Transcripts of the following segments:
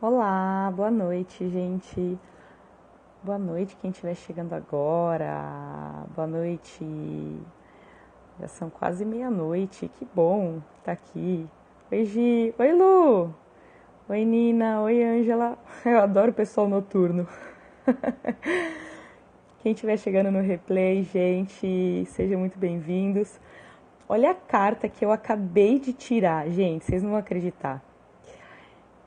Olá, boa noite, gente. Boa noite quem estiver chegando agora. Boa noite. Já são quase meia-noite. Que bom estar aqui. Oi, Gi. Oi, Lu. Oi, Nina. Oi, Ângela. Eu adoro o pessoal noturno. Quem estiver chegando no replay, gente, sejam muito bem-vindos. Olha a carta que eu acabei de tirar, gente, vocês não vão acreditar.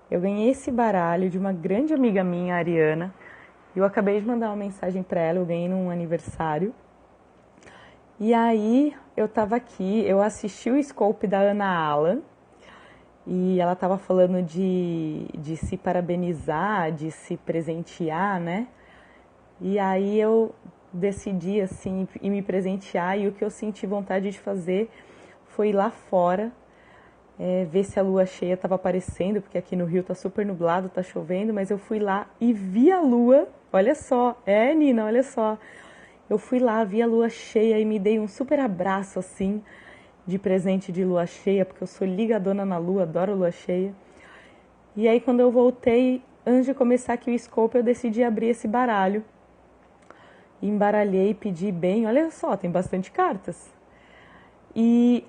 Eu ganhei esse baralho de uma grande amiga minha, a Ariana. Eu acabei de mandar uma mensagem para ela, eu ganhei num aniversário. E aí eu tava aqui, eu assisti o Scope da Ana Alan e ela tava falando de se parabenizar, de se presentear, né? E aí eu decidi assim ir me presentear e o que eu senti vontade de fazer foi ir lá fora, ver se a lua cheia estava aparecendo, porque aqui no Rio tá super nublado, tá chovendo, mas eu fui lá e vi a lua. Olha só, Nina, olha só. Eu fui lá, vi a lua cheia e me dei um super abraço assim, de presente de lua cheia, porque eu sou ligadona na lua, adoro lua cheia. E aí quando eu voltei, antes de começar aqui o Scope, eu decidi abrir esse baralho. Embaralhei, pedi bem, olha só, tem bastante cartas. E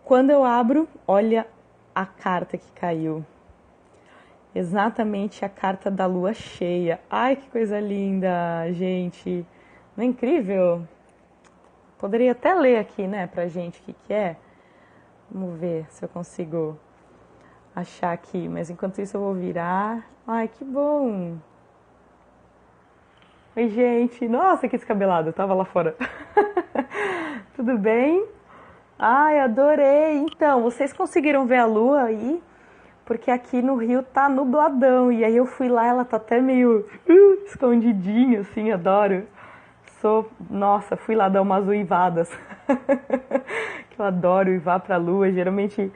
quando eu abro, olha a carta que caiu. Exatamente a carta da lua cheia. Ai, que coisa linda, gente. Não é incrível? Poderia até ler aqui, né, pra gente o que é. Vamos ver se eu consigo achar aqui. Mas enquanto isso eu vou virar. Ai, que bom. Oi, gente. Nossa, que descabelado. Eu tava lá fora. Tudo bem? Ai, adorei. Então, vocês conseguiram ver a lua aí? Porque aqui no Rio tá nubladão. E aí eu fui lá, ela tá até meio escondidinha, assim, adoro. Nossa, fui lá dar umas uivadas. Que eu adoro uivar pra lua. Geralmente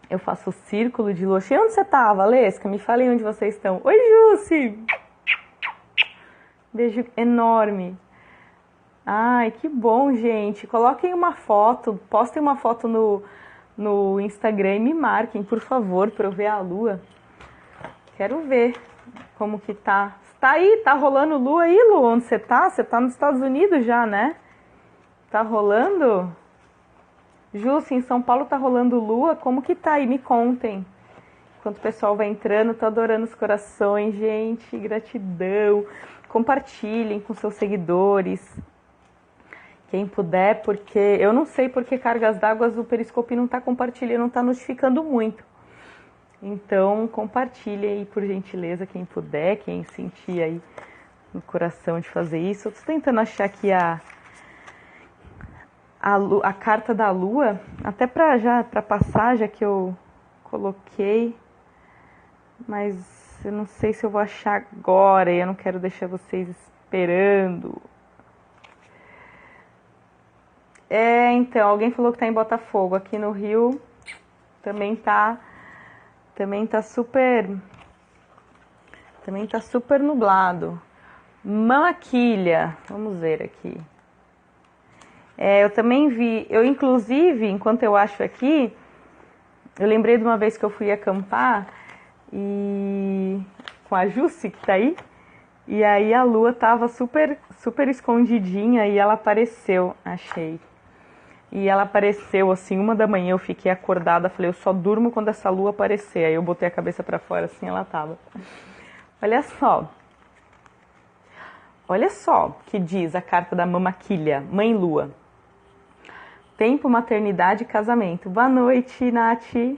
eu faço círculo de lua cheia. Onde você tá, Valesca? Me falem onde vocês estão. Oi, Jussi! Beijo enorme. Ai, que bom, gente. Coloquem uma foto, postem uma foto no Instagram e me marquem, por favor, para eu ver a lua. Quero ver como que tá. Tá aí, tá rolando lua aí, Lu? Onde você tá? Você tá nos Estados Unidos já, né? Tá rolando? Jussi, em São Paulo tá rolando lua? Como que tá aí? Me contem. Enquanto o pessoal vai entrando, tô adorando os corações, gente. Gratidão. Compartilhem com seus seguidores. Quem puder, porque eu não sei porque cargas d'água o Periscope não está compartilhando, não está notificando muito. Então, compartilhe aí, por gentileza, quem puder, quem sentir aí no coração de fazer isso. Eu tô tentando achar aqui a carta da lua, até para passar, já que eu coloquei, mas eu não sei se eu vou achar agora e eu não quero deixar vocês esperando. Então, alguém falou que tá em Botafogo. Aqui no Rio também tá super nublado. Mamaquilha, vamos ver aqui. Eu também vi, eu inclusive, enquanto eu acho aqui, eu lembrei de uma vez que eu fui acampar e com a Jussi, que tá aí, e aí a lua tava super escondidinha e ela apareceu, achei. E ela apareceu assim, 1 da manhã, eu fiquei acordada, falei, eu só durmo quando essa lua aparecer. Aí eu botei a cabeça pra fora, assim ela tava. Olha só que diz a carta da Mamaquilha, Mãe Lua. Tempo, maternidade e casamento. Boa noite, Nath.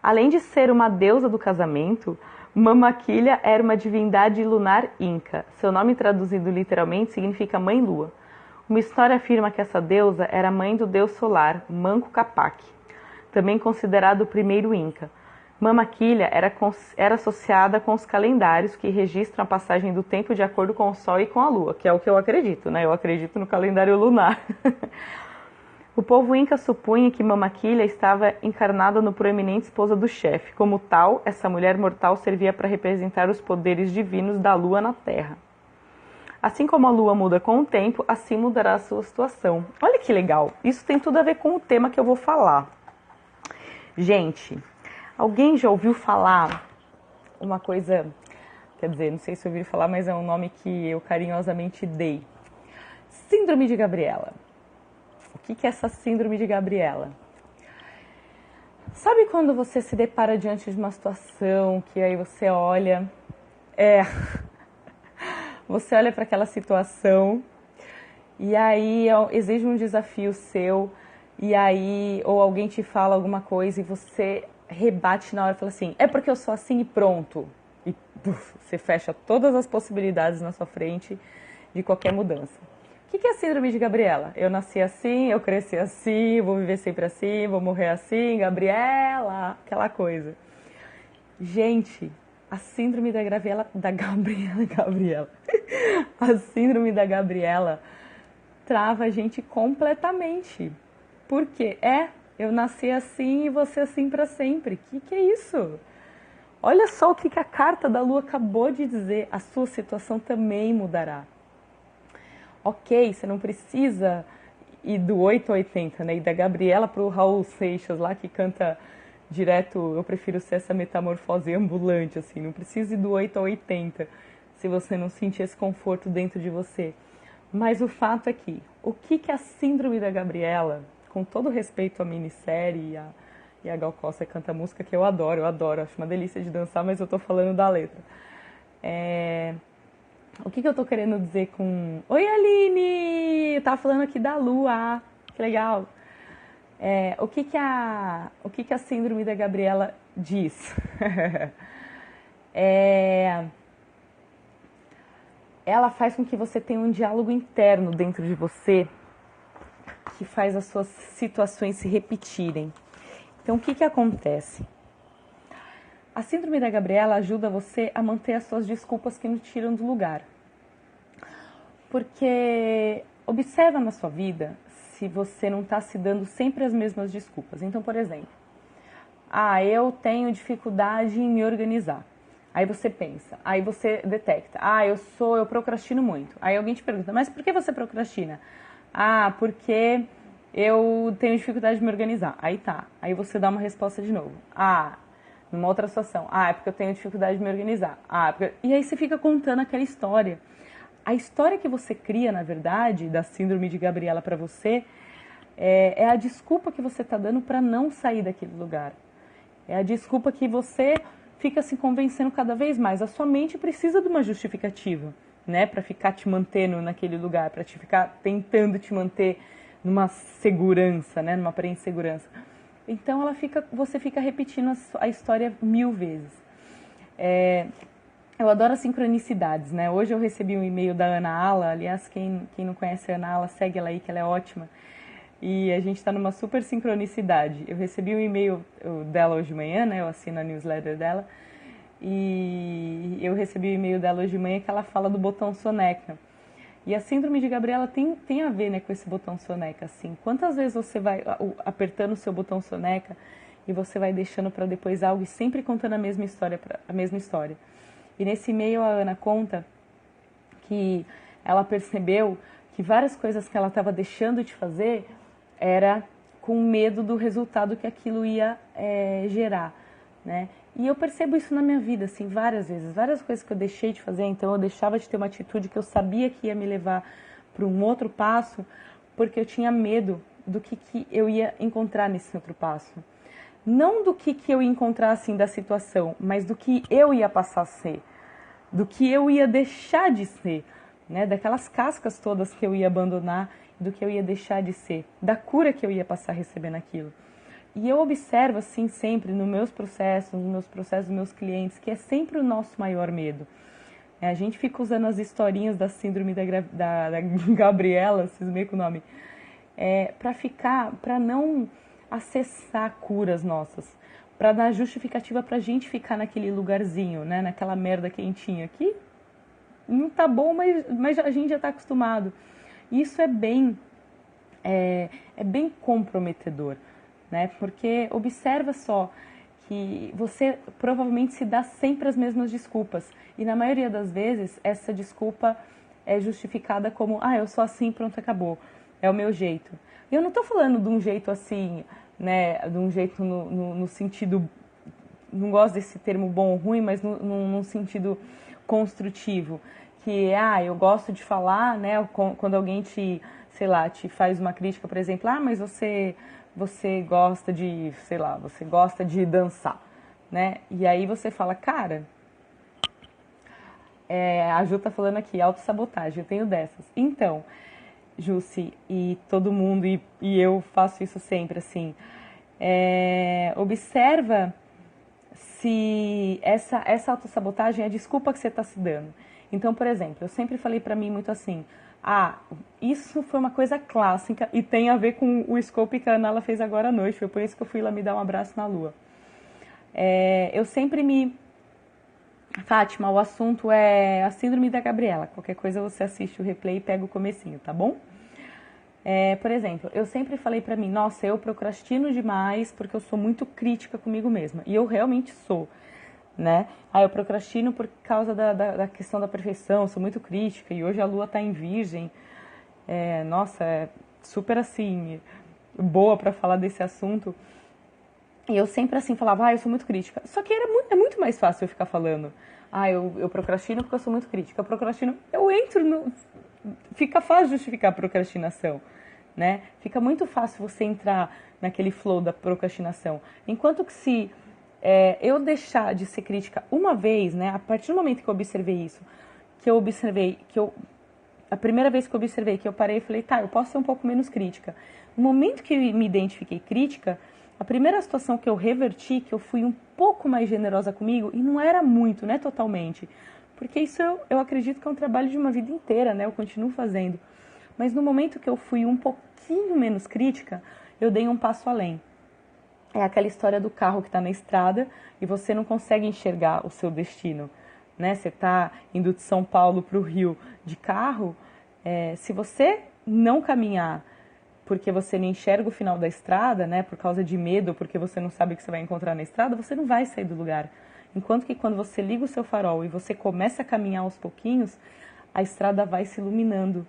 Além de ser uma deusa do casamento, Mamaquilha era uma divindade lunar inca. Seu nome traduzido literalmente significa Mãe Lua. Uma história afirma que essa deusa era mãe do deus solar, Manco Capac, também considerado o primeiro Inca. Mamaquilha era associada com os calendários que registram a passagem do tempo de acordo com o Sol e com a Lua, que é o que eu acredito, né? Eu acredito no calendário lunar. O povo Inca supunha que Mamaquilha estava encarnada no proeminente esposa do chefe. Como tal, essa mulher mortal servia para representar os poderes divinos da Lua na Terra. Assim como a lua muda com o tempo, assim mudará a sua situação. Olha que legal, isso tem tudo a ver com o tema que eu vou falar. Gente, alguém já ouviu falar uma coisa, quer dizer, não sei se ouviram falar, mas é um nome que eu carinhosamente dei. Síndrome de Gabriela. O que é essa síndrome de Gabriela? Sabe quando você se depara diante de uma situação que aí você olha, você olha para aquela situação e aí exige um desafio seu e aí ou alguém te fala alguma coisa e você rebate na hora e fala assim, é porque eu sou assim e pronto. E você fecha todas as possibilidades na sua frente de qualquer mudança. O que é a síndrome de Gabriela? Eu nasci assim, eu cresci assim, vou viver sempre assim, vou morrer assim, Gabriela, aquela coisa. Gente, a síndrome da Gabriela. A síndrome da Gabriela trava a gente completamente. Por quê? Eu nasci assim e você assim para sempre. Que é isso? Olha só o que a carta da Lua acabou de dizer. A sua situação também mudará. Ok, você não precisa ir do 8 ao 80, né? E da Gabriela pro Raul Seixas lá que canta direto, eu prefiro ser essa metamorfose ambulante, assim. Não precisa ir do 8 ao 80 se você não sentir esse conforto dentro de você. Mas o fato é que, o que a síndrome da Gabriela, com todo respeito à minissérie e a Gal Costa canta música que eu adoro, acho uma delícia de dançar, mas eu tô falando da letra. O que eu tô querendo dizer com... Oi, Aline! Eu tava falando aqui da Lua, que legal. O que a síndrome da Gabriela diz? Ela faz com que você tenha um diálogo interno dentro de você que faz as suas situações se repetirem. Então, o que acontece? A síndrome da Gabriela ajuda você a manter as suas desculpas que não tiram do lugar. Porque observa na sua vida se você não está se dando sempre as mesmas desculpas. Então, por exemplo, eu tenho dificuldade em me organizar. Aí você pensa, aí você detecta, eu procrastino muito. Aí alguém te pergunta, mas por que você procrastina? Porque eu tenho dificuldade de me organizar. Aí tá, aí você dá uma resposta de novo. Numa outra situação, é porque eu tenho dificuldade de me organizar. E aí você fica contando aquela história. A história que você cria, na verdade, da síndrome de Gabriela para você, é a desculpa que você está dando para não sair daquele lugar. É a desculpa que você fica se convencendo cada vez mais. A sua mente precisa de uma justificativa, né, para ficar te mantendo naquele lugar, para te ficar tentando te manter numa segurança, né, numa aparente segurança. Então você fica repetindo a história 1000 vezes. Eu adoro as sincronicidades, né? Hoje eu recebi um e-mail da Ana Ala, aliás, quem não conhece a Ana Ala, segue ela aí que ela é ótima. E a gente está numa super sincronicidade. Eu recebi um e-mail dela hoje de manhã, né? Eu assino a newsletter dela. E eu recebi o e-mail dela hoje de manhã que ela fala do botão soneca. E a síndrome de Gabriela tem a ver, né, com esse botão soneca, assim. Quantas vezes você vai apertando o seu botão soneca e você vai deixando para depois algo e sempre contando a mesma história. E nesse e-mail a Ana conta que ela percebeu que várias coisas que ela estava deixando de fazer era com medo do resultado que aquilo ia gerar, né? E eu percebo isso na minha vida, assim, várias vezes. Várias coisas que eu deixei de fazer, então eu deixava de ter uma atitude que eu sabia que ia me levar para um outro passo, porque eu tinha medo do que eu ia encontrar nesse outro passo. Não do que eu ia encontrar, assim, da situação, mas do que eu ia passar a ser, do que eu ia deixar de ser, né? Daquelas cascas todas que eu ia abandonar, do que eu ia deixar de ser, da cura que eu ia passar a receber naquilo. E eu observo, assim, sempre nos meus processos dos meus clientes, que é sempre o nosso maior medo. A gente fica usando as historinhas da síndrome da Gabriela, cismei com o nome, para não acessar curas nossas, para dar justificativa pra gente ficar naquele lugarzinho, né, naquela merda quentinha que não tá bom, mas a gente já tá acostumado. Isso é bem comprometedor, né? Porque observa só que você provavelmente se dá sempre as mesmas desculpas e na maioria das vezes essa desculpa é justificada como eu sou assim, pronto, acabou, é o meu jeito. E eu não tô falando de um jeito assim, né, de um jeito no sentido não gosto desse termo bom ou ruim, mas num sentido construtivo, que eu gosto de falar, né, quando alguém te, sei lá, te faz uma crítica, por exemplo, mas você gosta de, sei lá, você gosta de dançar, né? E aí você fala, cara, a Ju tá falando aqui, autossabotagem, eu tenho dessas. Então, Jussi, e todo mundo, e eu faço isso sempre, assim, observa se essa autossabotagem é a desculpa que você está se dando. Então, por exemplo, eu sempre falei pra mim muito assim, isso foi uma coisa clássica e tem a ver com o scope que a Ana fez agora à noite, foi por isso que eu fui lá me dar um abraço na lua. Eu sempre Fátima, o assunto é a síndrome da Gabriela. Qualquer coisa você assiste o replay e pega o comecinho, tá bom? Por exemplo, eu sempre falei pra mim, nossa, eu procrastino demais porque eu sou muito crítica comigo mesma. E eu realmente sou, né? Eu procrastino por causa da questão da perfeição, sou muito crítica. E hoje a lua tá em virgem. Nossa, é super assim, boa pra falar desse assunto. E eu sempre assim falava, eu sou muito crítica. Só que é muito mais fácil eu ficar falando, eu procrastino porque eu sou muito crítica. Eu procrastino, eu entro no... Fica fácil justificar a procrastinação, né? Fica muito fácil você entrar naquele flow da procrastinação. Enquanto que se eu deixar de ser crítica uma vez, né? A partir do momento que eu observei isso, a primeira vez que eu observei, que eu parei e falei, eu posso ser um pouco menos crítica. No momento que eu me identifiquei crítica, a primeira situação que eu reverti, que eu fui um pouco mais generosa comigo, e não era muito, né, totalmente, porque isso eu acredito que é um trabalho de uma vida inteira, né, eu continuo fazendo. Mas no momento que eu fui um pouquinho menos crítica, eu dei um passo além. É aquela história do carro que está na estrada e você não consegue enxergar o seu destino, né? Você está indo de São Paulo para o Rio de carro, se você não caminhar porque você não enxerga o final da estrada, né, por causa de medo, porque você não sabe o que você vai encontrar na estrada, você não vai sair do lugar. Enquanto que quando você liga o seu farol e você começa a caminhar aos pouquinhos, a estrada vai se iluminando,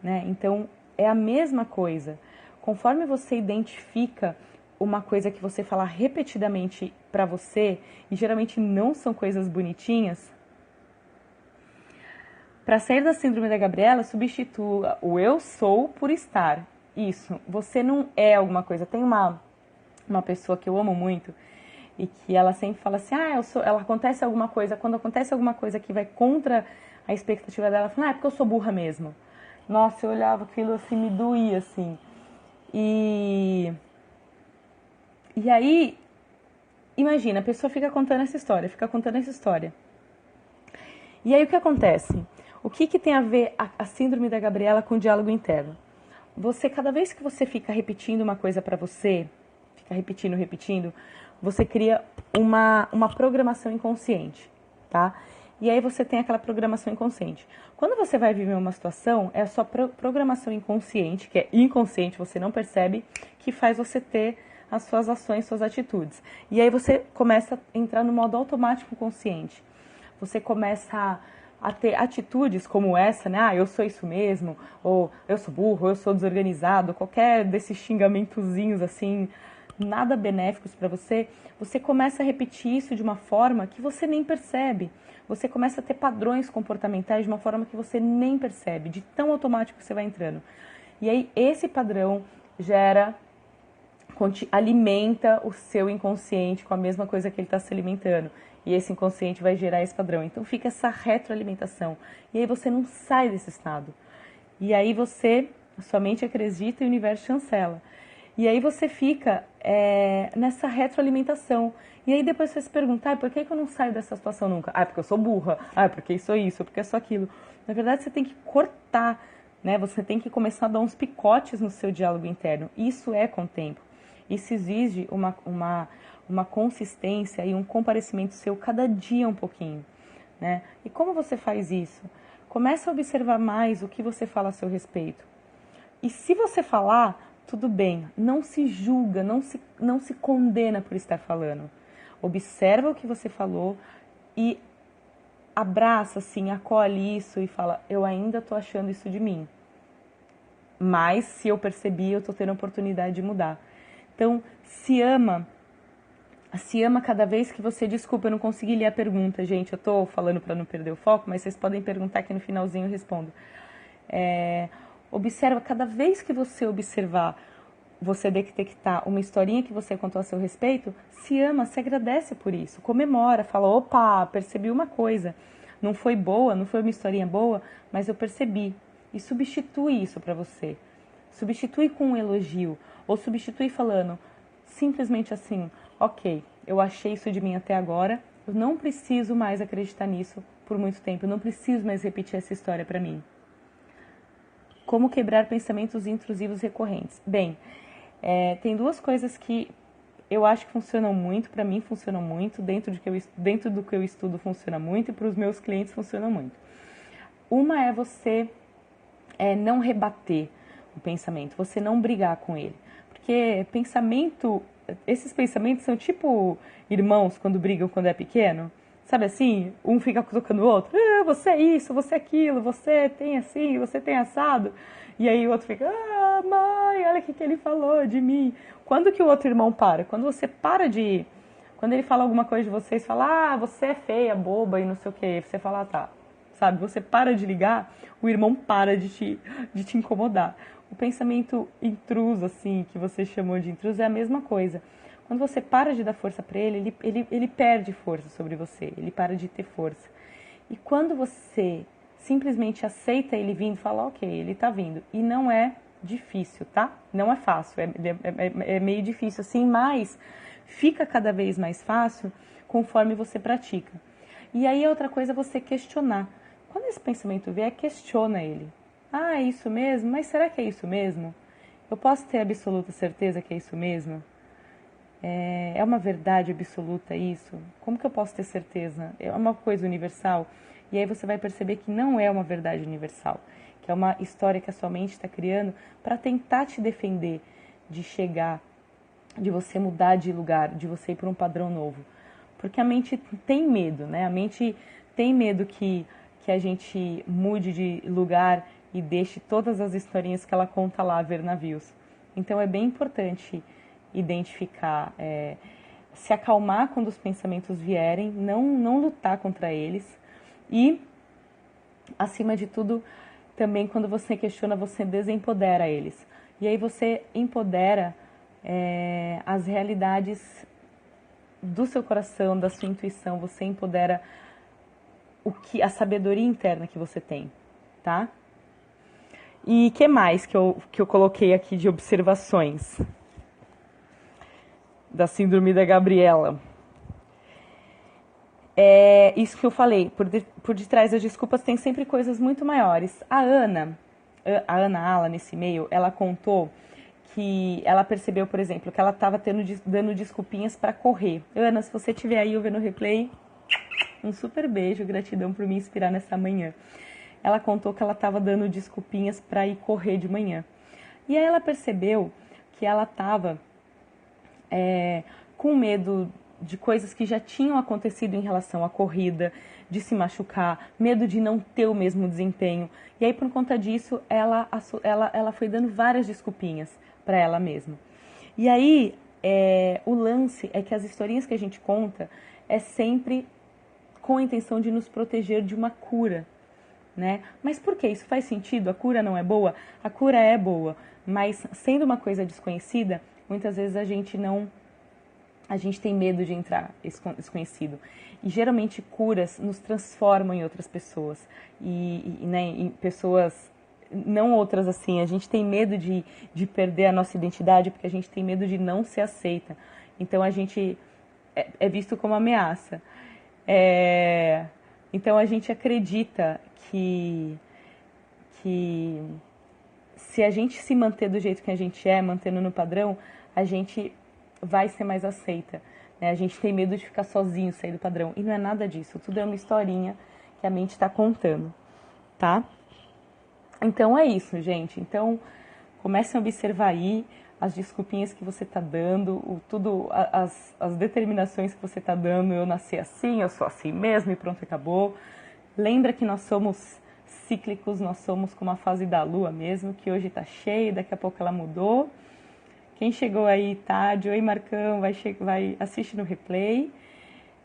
né? Então, é a mesma coisa. Conforme você identifica uma coisa que você fala repetidamente pra você, e geralmente não são coisas bonitinhas, para sair da síndrome da Gabriela, substitua o eu sou por estar. Isso, você não é alguma coisa. Tem uma pessoa que eu amo muito e que ela sempre fala assim, ela acontece alguma coisa, quando acontece alguma coisa que vai contra a expectativa dela, ela fala, é porque eu sou burra mesmo. Nossa, eu olhava aquilo assim, me doía assim. E aí, imagina, a pessoa fica contando essa história, E aí o que acontece? O que tem a ver a síndrome da Gabriela com o diálogo interno? Cada vez que você fica repetindo uma coisa pra você, fica repetindo, você cria uma programação inconsciente, tá? E aí você tem aquela programação inconsciente. Quando você vai viver uma situação, é a sua programação inconsciente, que é inconsciente, você não percebe, que faz você ter as suas ações, suas atitudes. E aí você começa a entrar no modo automático consciente. Você começa a ter atitudes como essa, né? Eu sou isso mesmo, ou eu sou burro, ou eu sou desorganizado, qualquer desses xingamentozinhos assim, nada benéficos para você, você começa a repetir isso de uma forma que você nem percebe. Você começa a ter padrões comportamentais de uma forma que você nem percebe, de tão automático que você vai entrando. E aí esse padrão alimenta o seu inconsciente com a mesma coisa que ele está se alimentando. E esse inconsciente vai gerar esse padrão. Então fica essa retroalimentação. E aí você não sai desse estado. E aí sua mente acredita e o universo chancela. E aí você fica nessa retroalimentação. E aí depois você se pergunta, por que eu não saio dessa situação nunca? Porque eu sou burra. Porque sou isso, porque sou aquilo. Na verdade, você tem que cortar, né? Você tem que começar a dar uns picotes no seu diálogo interno. Isso é com o tempo. Isso exige uma consistência e um comparecimento seu cada dia um pouquinho, né? E como você faz isso? Começa a observar mais o que você fala a seu respeito. E se você falar, tudo bem, não se julga, não se condena por estar falando. Observa o que você falou e abraça, assim, acolhe isso e fala, eu ainda tô achando isso de mim. Mas se eu percebi, eu tô tendo a oportunidade de mudar. Então, se ama, Se ama cada vez que você... Desculpa, eu não consegui ler a pergunta, gente. Eu tô falando para não perder o foco, mas vocês podem perguntar que no finalzinho eu respondo. Observa, cada vez que você observar, você detectar uma historinha que você contou a seu respeito, se ama, se agradece por isso, comemora, fala, opa, percebi uma coisa. Não foi boa, não foi uma historinha boa, mas eu percebi. E substitui isso para você. Substitui com um elogio. Ou substitui falando simplesmente assim, ok, eu achei isso de mim até agora, eu não preciso mais acreditar nisso por muito tempo, eu não preciso mais repetir essa história para mim. Como quebrar pensamentos intrusivos recorrentes? Bem, tem duas coisas que eu acho que funcionam muito, para mim funcionam muito, dentro do que eu estudo funciona muito e para os meus clientes funciona muito. Uma é você não rebater o pensamento, você não brigar com ele. Porque esses pensamentos são tipo irmãos quando brigam quando é pequeno. Sabe assim? Um fica cutucando o outro. Você é isso, você é aquilo, você tem assim, você tem assado. E aí o outro fica, mãe, olha o que ele falou de mim. Quando que o outro irmão para? Quando você para de... Quando ele fala alguma coisa de vocês, fala, você é feia, boba e não sei o que. Você fala, tá. Sabe? Você para de ligar, o irmão para de te incomodar. O pensamento intruso, assim, que você chamou de intruso, é a mesma coisa. Quando você para de dar força para ele perde força sobre você, ele para de ter força. E quando você simplesmente aceita ele vindo, fala, ok, ele tá vindo. E não é difícil, tá? Não é fácil, é meio difícil assim, mas fica cada vez mais fácil conforme você pratica. E aí outra coisa é você questionar. Quando esse pensamento vier, questiona ele. É isso mesmo? Mas será que é isso mesmo? Eu posso ter absoluta certeza que é isso mesmo? É uma verdade absoluta isso? Como que eu posso ter certeza? É uma coisa universal? E aí você vai perceber que não é uma verdade universal, que é uma história que a sua mente está criando para tentar te defender de chegar, de você mudar de lugar, de você ir para um padrão novo. Porque a mente tem medo, né? A mente tem medo que a gente mude de lugar e deixe todas as historinhas que ela conta lá ver navios. Então é bem importante identificar, se acalmar quando os pensamentos vierem, não lutar contra eles e, acima de tudo, também quando você questiona, você desempodera eles. E aí você empodera as realidades do seu coração, da sua intuição, você empodera a sabedoria interna que você tem, tá? E que mais que eu coloquei aqui de observações da síndrome da Gabriela? É isso que eu falei, por detrás das desculpas tem sempre coisas muito maiores. A Ana Ala, nesse e-mail, ela contou que ela percebeu, por exemplo, que ela estava dando desculpinhas para correr. Ana, se você estiver aí ouvindo o replay, um super beijo, gratidão por me inspirar nessa manhã. Ela contou que ela estava dando desculpinhas para ir correr de manhã. E aí ela percebeu que ela estava com medo de coisas que já tinham acontecido em relação à corrida, de se machucar, medo de não ter o mesmo desempenho. E aí, por conta disso, ela foi dando várias desculpinhas para ela mesma. E aí, o lance é que as historinhas que a gente conta é sempre com a intenção de nos proteger de uma cura, né? Mas por que? Isso faz sentido? A cura não é boa? A cura é boa, mas sendo uma coisa desconhecida, muitas vezes a gente tem medo de entrar desconhecido. E geralmente curas nos transformam em outras pessoas. Né, em pessoas, não outras assim. A gente tem medo de perder a nossa identidade porque a gente tem medo de não ser aceita. Então a gente é visto como ameaça. Então a gente acredita que se a gente se manter do jeito que a gente mantendo no padrão, a gente vai ser mais aceita, né? A gente tem medo de ficar sozinho, sair do padrão. E não é nada disso, tudo é uma historinha que a mente está contando, tá? Então é isso, gente. Então comecem a observar aí as desculpinhas que você está dando, as determinações que você está dando. Eu nasci assim, eu sou assim mesmo e pronto, acabou. Lembra que nós somos cíclicos, nós somos como a fase da lua mesmo, que hoje está cheia, daqui a pouco ela mudou. Quem chegou aí tarde, oi Marcão, vai assistir no replay.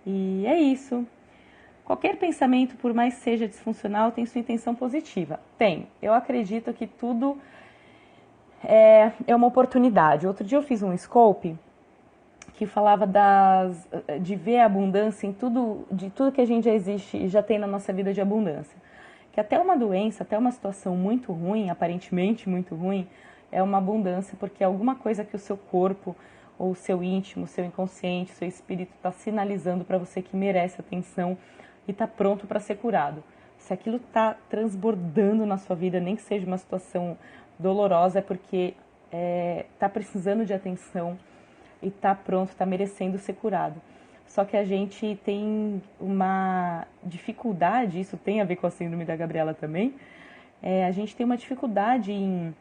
E é isso. Qualquer pensamento, por mais seja disfuncional, tem sua intenção positiva. Tem. Eu acredito que tudo é uma oportunidade. Outro dia eu fiz um scope que falava de ver a abundância em tudo, de tudo que a gente já existe e já tem na nossa vida de abundância. Que até uma doença, até uma situação muito ruim, aparentemente muito ruim, é uma abundância, porque é alguma coisa que o seu corpo, ou o seu íntimo, o seu inconsciente, o seu espírito está sinalizando para você que merece atenção e está pronto para ser curado. Se aquilo está transbordando na sua vida, nem que seja uma situação dolorosa, é porque está precisando de atenção e está pronto, está merecendo ser curado. Só que a gente tem uma dificuldade, isso tem a ver com a síndrome da Gabriela também, a gente tem uma dificuldade em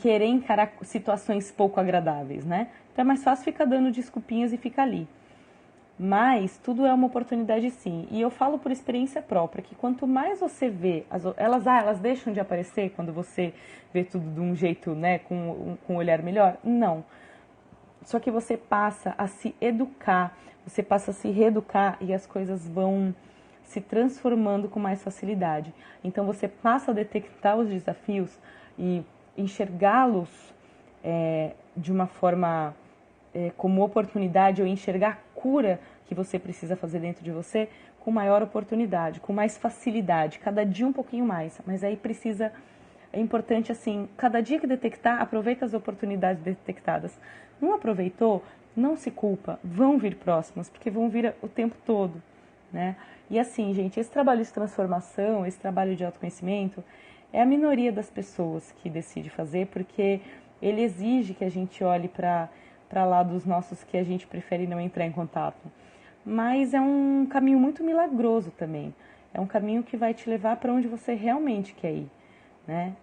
querer encarar situações pouco agradáveis, né? Então é mais fácil ficar dando desculpinhas e ficar ali. Mas tudo é uma oportunidade sim. E eu falo por experiência própria, que quanto mais você vê, elas deixam de aparecer quando você vê tudo de um jeito, né, com um olhar melhor? Não. Só que você passa a se educar, você passa a se reeducar e as coisas vão se transformando com mais facilidade. Então você passa a detectar os desafios e enxergá-los de uma forma como oportunidade, ou enxergar a cura que você precisa fazer dentro de você com maior oportunidade, com mais facilidade, cada dia um pouquinho mais. Mas aí é importante assim, cada dia que detectar, aproveita as oportunidades detectadas. Não aproveitou, não se culpa, vão vir próximas, porque vão vir o tempo todo, né? E assim, gente, esse trabalho de transformação, esse trabalho de autoconhecimento, é a minoria das pessoas que decide fazer, porque ele exige que a gente olhe para lá dos nossos que a gente prefere não entrar em contato. Mas é um caminho muito milagroso também. É um caminho que vai te levar para onde você realmente quer ir, né?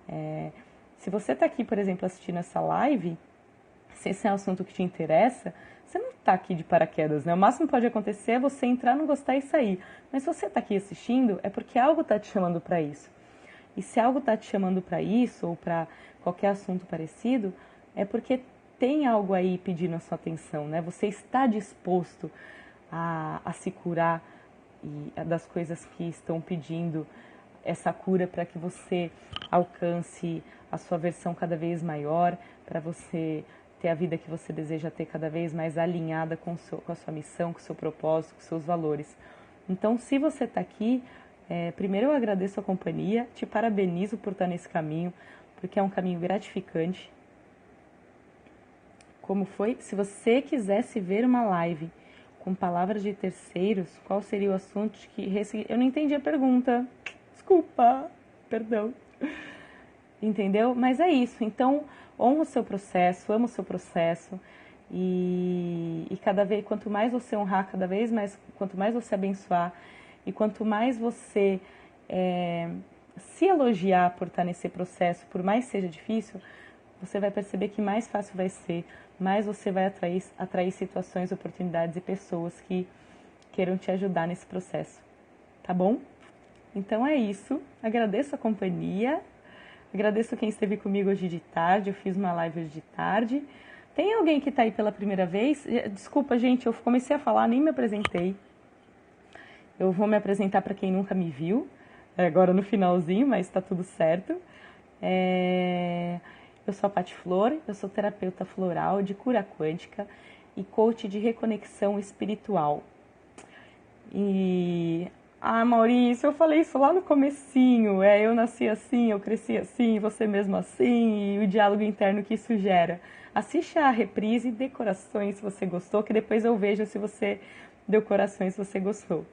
Se você está aqui, por exemplo, assistindo essa live, se esse é um assunto que te interessa, você não está aqui de paraquedas, né? O máximo que pode acontecer é você entrar, não gostar e sair. Mas se você está aqui assistindo, é porque algo está te chamando para isso. E se algo está te chamando para isso, ou para qualquer assunto parecido, é porque tem algo aí pedindo a sua atenção, né? Você está disposto a se curar das coisas que estão pedindo essa cura para que você alcance a sua versão cada vez maior, para você ter a vida que você deseja ter cada vez mais alinhada com a sua missão, com o seu propósito, com os seus valores. Então, se você está aqui, primeiro eu agradeço a companhia, te parabenizo por estar nesse caminho, porque é um caminho gratificante. Como foi? Se você quisesse ver uma live com palavras de terceiros, qual seria o assunto eu não entendi a pergunta. Desculpa, perdão. Entendeu? Mas é isso. Então, honra o seu processo, ama o seu processo e cada vez, quanto mais você honrar, cada vez mais, quanto mais você abençoar e quanto mais você se elogiar por estar nesse processo, por mais seja difícil, você vai perceber que mais fácil vai ser, mais você vai atrair situações, oportunidades e pessoas que queiram te ajudar nesse processo, tá bom? Então é isso, agradeço a companhia, agradeço quem esteve comigo hoje de tarde, eu fiz uma live hoje de tarde. Tem alguém que está aí pela primeira vez? Desculpa, gente, eu comecei a falar, nem me apresentei. Eu vou me apresentar para quem nunca me viu, agora no finalzinho, mas está tudo certo. Eu sou a Paty Flor, eu sou terapeuta floral de cura quântica e coach de reconexão espiritual. Maurício, eu falei isso lá no comecinho, eu nasci assim, eu cresci assim, você mesmo assim, e o diálogo interno que isso gera. Assiste a reprise e dê corações se você gostou, que depois eu vejo se você deu corações se você gostou,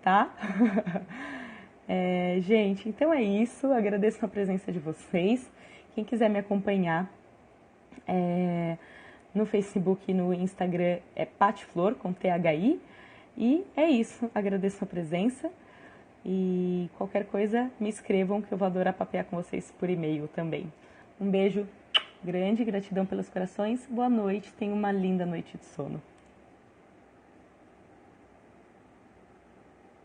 tá? Gente, então é isso, agradeço a presença de vocês. Quem quiser me acompanhar no Facebook e no Instagram é Paty Flor, com THI. E é isso, agradeço a presença e qualquer coisa me escrevam que eu vou adorar papear com vocês por e-mail também. Um beijo grande, gratidão pelos corações, boa noite, tenha uma linda noite de sono.